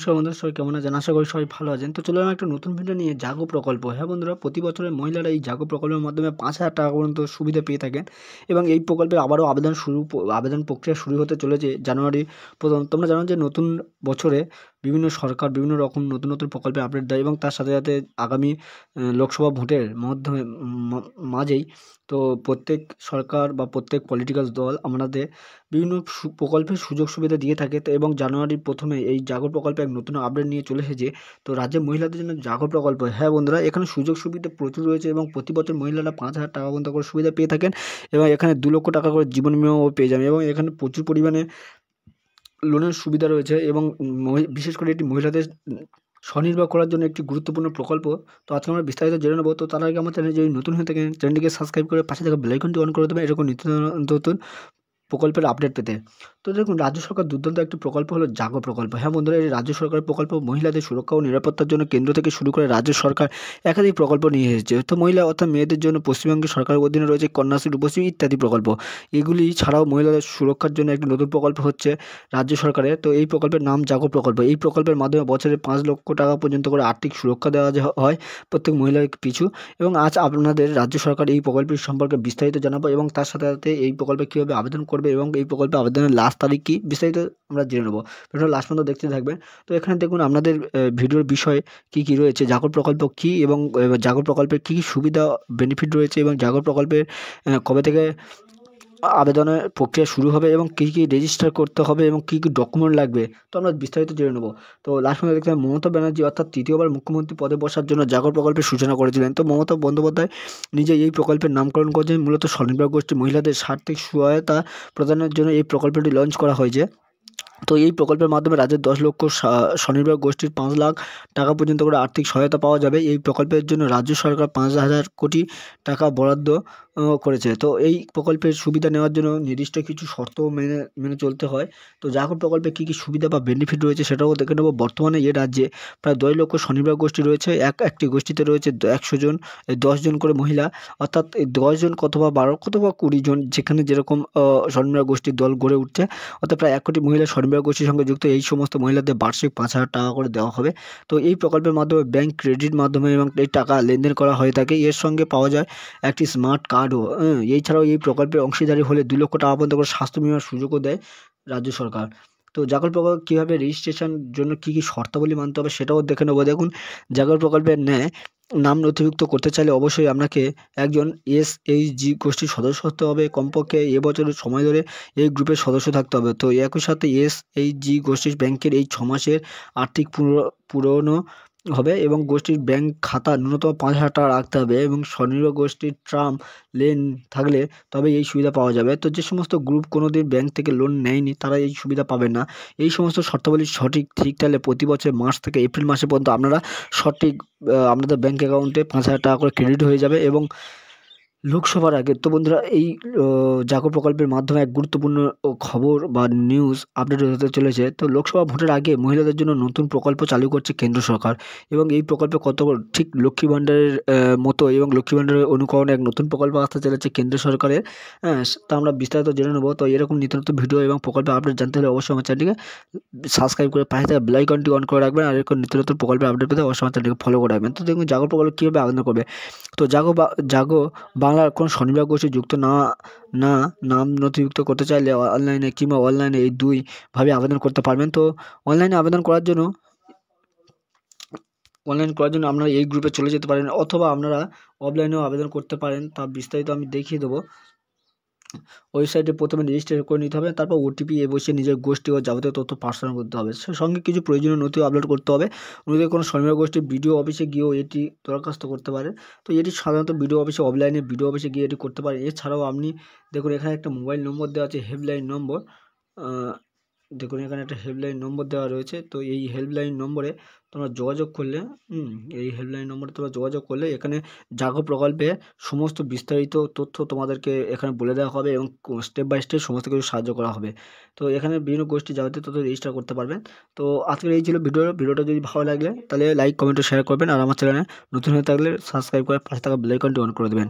নমস্কার বন্ধুরা, সবাই কেমন আছেন? আশা করি সবাই ভালো আছেন। তো চলুন একটা নতুন ভিডিও নিয়ে জাগো প্রকল্প। হ্যাঁ বন্ধুরা, প্রতি বছরে মহিলারা এই জাগো প্রকল্পের মাধ্যমে ৫,০০০ টাকা পর্যন্ত সুবিধা পেয়ে থাকেন এবং এই প্রকল্পে আবারও আবেদন প্রক্রিয়া শুরু হতে চলেছে জানুয়ারি ১ম। তোমরা জানো যে নতুন বছরে বিভিন্ন সরকার বিভিন্ন রকম নতুন নতুন প্রকল্পে আপডেট দেয় এবং তার সাথে সাথে আগামী লোকসভা ভোটের মাঝেই তো প্রত্যেক সরকার বা প্রত্যেক পলিটিক্যাল দল আমাদের বিভিন্ন প্রকল্পের সুযোগ সুবিধা দিয়ে থাকে। তো এবং জানুয়ারির ১ম এই জাগো প্রকল্পে এক নতুন আপডেট নিয়ে চলে এসেছে। তো রাজ্যের মহিলাদের জন্য জাগো প্রকল্প। হ্যাঁ বন্ধুরা, এখানে সুযোগ সুবিধা প্রচুর রয়েছে এবং প্রতি বছর মহিলারা ৫,০০০ টাকা পর্যন্ত করে সুবিধা পেয়ে থাকেন এবং এখানে ২,০০,০০০ টাকা করে জীবন বিমাও পেয়ে যাবেন এবং এখানে প্রচুর পরিমাণে লোনের সুবিধা রয়েছে এবং বিশেষ করে এটি মহিলাদের স্বনির্ভর করার জন্য একটি গুরুত্বপূর্ণ প্রকল্প। তো আজকে আমরা বিস্তারিত জেনে নেব। তো তার আগে আমার চ্যানেলে যদি নতুন হয়ে থাকেন, চ্যানেলটিকে সাবস্ক্রাইব করে পাশে থাকা বেল আইকনটি অন করে দেবেন এরকম নিত্য নতুন প্রকল্পের আপডেট পেতে। তো দেখুন, রাজ্য সরকার দুর্দান্ত একটি প্রকল্প হলো জাগো প্রকল্প। হ্যাঁ বন্ধুরা, এই রাজ্য সরকারের প্রকল্প মহিলাদের সুরক্ষা ও নিরাপত্তার জন্য কেন্দ্র থেকে শুরু করে রাজ্য সরকার একাধিক প্রকল্প নিয়ে এসেছে। তো মহিলা অর্থাৎ মেয়েদের জন্য পশ্চিমবঙ্গের সরকারের অধীনে রয়েছে কন্যাশ্রী, রূপশ্রী ইত্যাদি প্রকল্প। এগুলি ছাড়াও মহিলাদের সুরক্ষার জন্য একটি নতুন প্রকল্প হচ্ছে রাজ্য সরকারের। তো এই প্রকল্পের নাম জাগো প্রকল্প। এই প্রকল্পের মাধ্যমে বছরে ৫,০০,০০০ টাকা পর্যন্ত করে আর্থিক সুরক্ষা দেওয়া হয় প্রত্যেক মহিলার পিছু। এবং আজ আপনাদের রাজ্য সরকার এই প্রকল্পের সম্পর্কে বিস্তারিত জানাবো এবং তার সাথে সাথে এই প্রকল্পে কীভাবে আবেদন করবে এবং এই প্রকল্পে আবেদনের লাস্ট তারিখ কী বিস্তারিত আমরা জেনে নেবো। ভিডিও লাস্ট পর্যন্ত দেখতে থাকবেন। তো এখানে দেখুন আপনাদের ভিডিওর বিষয় কী রয়েছে, জাগো প্রকল্প কী এবং জাগো প্রকল্পের কী সুবিধা বেনিফিট রয়েছে এবং জাগো প্রকল্পের কবে থেকে আবেদনের প্রক্রিয়া শুরু হবে এবং কী রেজিস্টার করতে হবে এবং কী ডকুমেন্ট লাগবে, তো আমরা বিস্তারিত জেনে নেবো। তো লাস্ট পর্যন্ত দেখতে মমতা ব্যানার্জি অর্থাৎ তৃতীয়বার মুখ্যমন্ত্রী পদে বসার জন্য জাগো প্রকল্পের সূচনা করেছিলেন। তো মমতা বন্দ্যোপাধ্যায় নিজে এই প্রকল্পের নামকরণ করেছেন। মূলত স্বনির্ভর গোষ্ঠী মহিলাদের আর্থিক সহায়তা প্রদানের জন্য এই প্রকল্পটি লঞ্চ করা হয়েছে। তো এই প্রকল্পের মাধ্যমে রাজ্যের ১০,০০,০০০ স্বনির্ভর গোষ্ঠীর ৫,০০,০০০ টাকা পর্যন্ত করে আর্থিক সহায়তা পাওয়া যাবে। এই প্রকল্পের জন্য রাজ্য সরকার ৫,০০০ কোটি টাকা বরাদ্দ করেছে। তো এই প্রকল্পের সুবিধা নেওয়ার জন্য নির্দিষ্ট কিছু শর্ত মেনে চলতে হয়। তো জাগো প্রকল্পে কী সুবিধা বা বেনিফিট রয়েছে সেটাও দেখে নেব। বর্তমানে এ রাজ্যে প্রায় ১০,০০,০০০ স্বনির্ভর গোষ্ঠী রয়েছে। একটি গোষ্ঠীতে রয়েছে ১০০ জন, ১০ জন করে মহিলা, অর্থাৎ ১০ জন অথবা ১২ অথবা ২০ জন, যেখানে যেরকম স্বনির্ভর গোষ্ঠীর দল গড়ে উঠছে। অর্থাৎ প্রায় ১ কোটি মহিলা স্বনির্ভর গোষ্ঠীর সঙ্গে যুক্ত। এই সমস্ত মহিলাদের বার্ষিক ৫,০০০ টাকা করে দেওয়া হবে। তো এই প্রকল্পের মাধ্যমে ব্যাংক ক্রেডিট মাধ্যমে এবং এই টাকা লেনদেন করা হয়ে থাকে। এর সঙ্গে পাওয়া যায় একটি স্মার্ট কার্ডও। এছাড়াও এই প্রকল্পের অংশীদারি হলে ২,০০,০০০ টাকা পর্যন্ত করে স্বাস্থ্য বিমার সুযোগও দেয় রাজ্য সরকার। তো জাগো প্রকল্প কীভাবে রেজিস্ট্রেশন জন্য কী শর্তাবলী মানতে হবে সেটাও দেখে নেবো। দেখুন, জাগো প্রকল্পের ন্যায় নাম নথিভুক্ত করতে চাইলে অবশ্যই আপনাকে একজন SHG গোষ্ঠীর সদস্য হতে হবে। কমপক্ষে এবছরের সময় ধরে এই গ্রুপের সদস্য থাকতে হবে। তো একই সাথে SHG গোষ্ঠীর ব্যাংকের এই ৬ মাসের আর্থিক পুরনো হবে এবং গোষ্ঠীর ব্যাংক খাতা ন্যূনতম ৫,০০০ টাকা রাখতে হবে এবং স্বনির্ভর গোষ্ঠীর টার্ম লোন থাকলে তবে এই সুবিধা পাওয়া যাবে। তো যে সমস্ত গ্রুপ কোনোদিন ব্যাংক থেকে লোন নেয়নি তারা এই সুবিধা পাবেন না। এই সমস্ত শর্তাবলী ঠিক থাকলে প্রতি বছর মার্চ থেকে এপ্রিল মাসে পর্যন্ত আপনারা সঠিক আপনাদের ব্যাংক অ্যাকাউন্টে ৫,০০০ টাকা করে ক্রেডিট হয়ে যাবে এবং লোকসভার আগে। তো বন্ধুরা, এই জাগো প্রকল্পের মাধ্যমে এক গুরুত্বপূর্ণ খবর বা নিউজ আপডেট হতে চলেছে। তো লোকসভা ভোটের আগে মহিলাদের জন্য নতুন প্রকল্প চালু করছে কেন্দ্র সরকার এবং এই প্রকল্পে ঠিক লক্ষ্মী ভাণ্ডারের মতো এবং লক্ষ্মী ভাণ্ডারের অনুকরণে এক নতুন প্রকল্প আসতে চলেছে কেন্দ্র সরকারের। তা আমরা বিস্তারিত জেনে নেবো। তো এরকম নিত্য নতুন ভিডিও এবং প্রকল্পের আপডেট জানতে হলে অবশ্যই আমার চ্যানেলটিকে সাবস্ক্রাইব করে পাশে থাকা বেল আইকনটি অন করে রাখবেন আর এরকম নিত্য নতুন প্রকল্পের আপডেট পেতে অবশ্যই আমার চ্যানেলটিকে ফলো করে রাখবেন। তো দেখুন, জাগো প্রকল্প কীভাবে আবেদন করবে। তো জাগো বাংলার কোনো স্বনির্ভর গোষ্ঠী যুক্ত নাম নথিভুক্ত করতে চাইলে অনলাইনে কিংবা অনলাইনে এই দুইভাবে আবেদন করতে পারবেন। তো অনলাইনে আবেদন করার জন্য আপনারা এই গ্রুপে চলে যেতে পারেন অথবা আপনারা অফলাইনেও আবেদন করতে পারেন। তা বিস্তারিত আমি দেখিয়ে দেবো। ওয়েবসাইটে প্রথমে রেজিস্ট্রেশন করে নিতে হবে, তারপর OTP বসিয়ে নিজের গোষ্ঠী ও যাবতীয় তথ্য পার্সোনাল করতে হবে। সঙ্গে কিছু প্রয়োজনীয় নথি আপলোড করতে হবে। ওদের কোনো স্বনির্ভর গোষ্ঠীর বিডিও অফিসে গিয়েও এটি দরখাস্ত করতে পারে। তো এটি সাধারণত বিডিও অফিসে অফলাইনে বিডিও অফিসে গিয়ে এটি করতে পারে। এছাড়াও আপনি দেখুন, এখানে একটা মোবাইল নম্বর দেওয়া আছে, হেল্পলাইন নম্বর। দেখুন, এখানে একটা হেল্পলাইন নম্বর দেওয়া রয়েছে। তো এই হেল্পলাইন নম্বরে তোমরা যোগাযোগ করলে এখানে জাগো প্রকল্পে সমস্ত বিস্তারিত তথ্য তোমাদেরকে এখানে বলে দেওয়া হবে এবং স্টেপ বাই স্টেপ সমস্ত কিছু সাহায্য করা হবে। তো এখানে বিভিন্ন গোষ্ঠী যাবতীয় তথ্য রেজিস্টার করতে পারবেন। তো আজকের এই ছিল ভিডিওটা যদি ভালো লাগলে তাহলে লাইক কমেন্ট ও শেয়ার করবেন আর আমার চ্যানেলে নতুন হয়ে থাকলে সাবস্ক্রাইব করে পাশে থাকা বেল আইকনটি অন করে দেবেন।